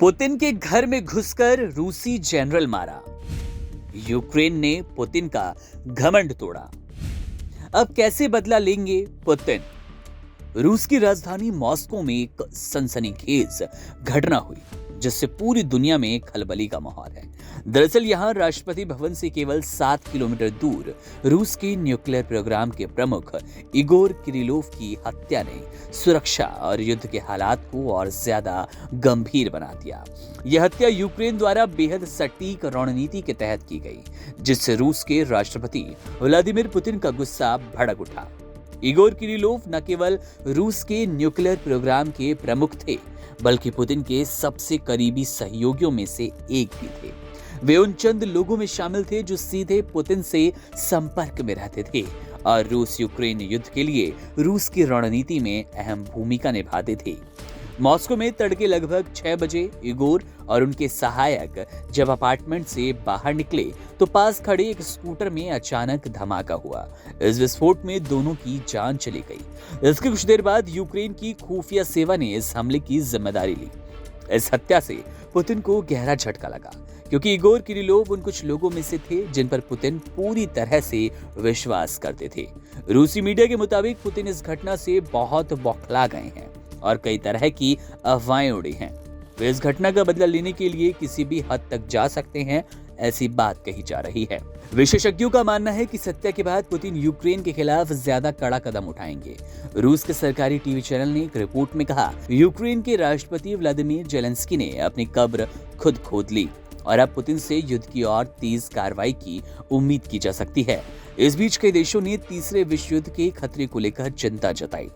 Putin के घर में घुसकर रूसी जनरल मारा। यूक्रेन ने पुतिन का घमंड तोड़ा। अब कैसे बदला लेंगे पुतिन? रूस की राजधानी मॉस्को में एक सनसनीखेज घटना हुई जिससे पूरी दुनिया में खलबली का माहौल है। दरअसल यहां राष्ट्रपति भवन से केवल 7 किलोमीटर दूर रूस के न्यूक्लियर प्रोग्राम के प्रमुख इगोर किरिलोव की हत्या ने सुरक्षा और युद्ध के हालात को और ज्यादा गंभीर बना दिया। यह हत्या यूक्रेन द्वारा बेहद सटीक रणनीति के तहत की गई, जिससे रूस के राष्ट्रपति व्लादिमीर पुतिन का गुस्सा भड़क उठा। इगोर किरिलोव न केवल रूस के न्यूक्लियर प्रोग्राम के प्रमुख थे, बल्कि पुतिन के सबसे करीबी सहयोगियों में से एक भी थे। वे उन चंद लोगों में शामिल थे जो सीधे पुतिन से संपर्क में रहते थे और रूस यूक्रेन युद्ध के लिए रूस की रणनीति में अहम भूमिका निभाते थे। मॉस्को में तड़के लगभग 6 बजे इगोर और उनके सहायक जब अपार्टमेंट से बाहर निकले तो पास खड़े एक स्कूटर में अचानक धमाका हुआ। इस विस्फोट में दोनों की जान चली गई। इसके कुछ देर बाद यूक्रेन की खुफिया सेवा ने इस हमले की जिम्मेदारी ली। इस हत्या से पुतिन को गहरा झटका लगा, क्योंकि इगोर किरिलोव उन कुछ लोगों में से थे जिन पर पुतिन पूरी तरह से विश्वास करते थे। रूसी मीडिया के मुताबिक पुतिन इस घटना से बहुत बौखला गए हैं और कई तरह की अफवाहें उड़ी हैं। वे इस घटना का बदला लेने के लिए किसी भी हद तक जा सकते हैं, ऐसी बात कही जा रही है। विशेषज्ञों का मानना है कि इस हत्या के बाद पुतिन यूक्रेन के खिलाफ ज्यादा कड़ा कदम उठाएंगे। रूस के सरकारी टीवी चैनल ने एक रिपोर्ट में कहा, यूक्रेन के राष्ट्रपति व्लादिमीर जेलेंस्की ने अपनी कब्र खुद खोद ली और अब पुतिन से युद्ध की और तेज कार्रवाई की उम्मीद की जा सकती है। इस बीच कई देशों ने तीसरे विश्व युद्ध के खतरे को लेकर चिंता जताई।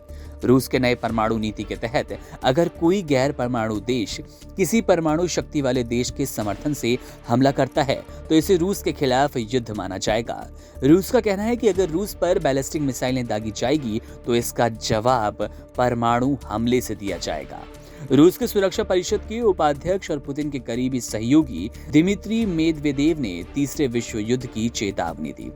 रूस के नए परमाणु नीति के तहत अगर कोई गैर परमाणु देश किसी परमाणु शक्ति वाले देश के समर्थन से हमला करता है तो इसे रूस के खिलाफ युद्ध माना जाएगा। रूस का कहना है कि अगर रूस पर बैलिस्टिक मिसाइलें दागी जाएगी तो इसका जवाब परमाणु हमले से दिया जाएगा। रूस के सुरक्षा परिषद के उपाध्यक्ष और पुतिन के करीबी सहयोगी दिमित्री मेदवेदेव ने तीसरे विश्व युद्ध की चेतावनी दी।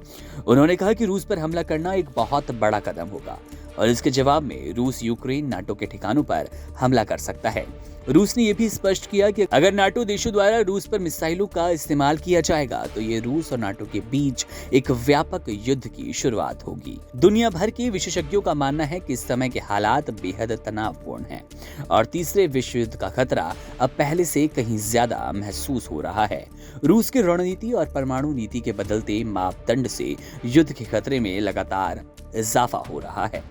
उन्होंने कहा कि रूस पर हमला करना एक बहुत बड़ा कदम होगा और इसके जवाब में रूस यूक्रेन नाटो के ठिकानों पर हमला कर सकता है। रूस ने यह भी स्पष्ट किया कि अगर नाटो देशों द्वारा रूस पर मिसाइलों का इस्तेमाल किया जाएगा तो ये रूस और नाटो के बीच एक व्यापक युद्ध की शुरुआत होगी। दुनिया भर के विशेषज्ञों का मानना है कि इस समय के हालात बेहद तनावपूर्ण हैं और तीसरे विश्व युद्ध का खतरा अब पहले से कहीं ज्यादा महसूस हो रहा है। रूस की रणनीति और परमाणु नीति के बदलते मापदंड से युद्ध के खतरे में लगातार इजाफा हो रहा है।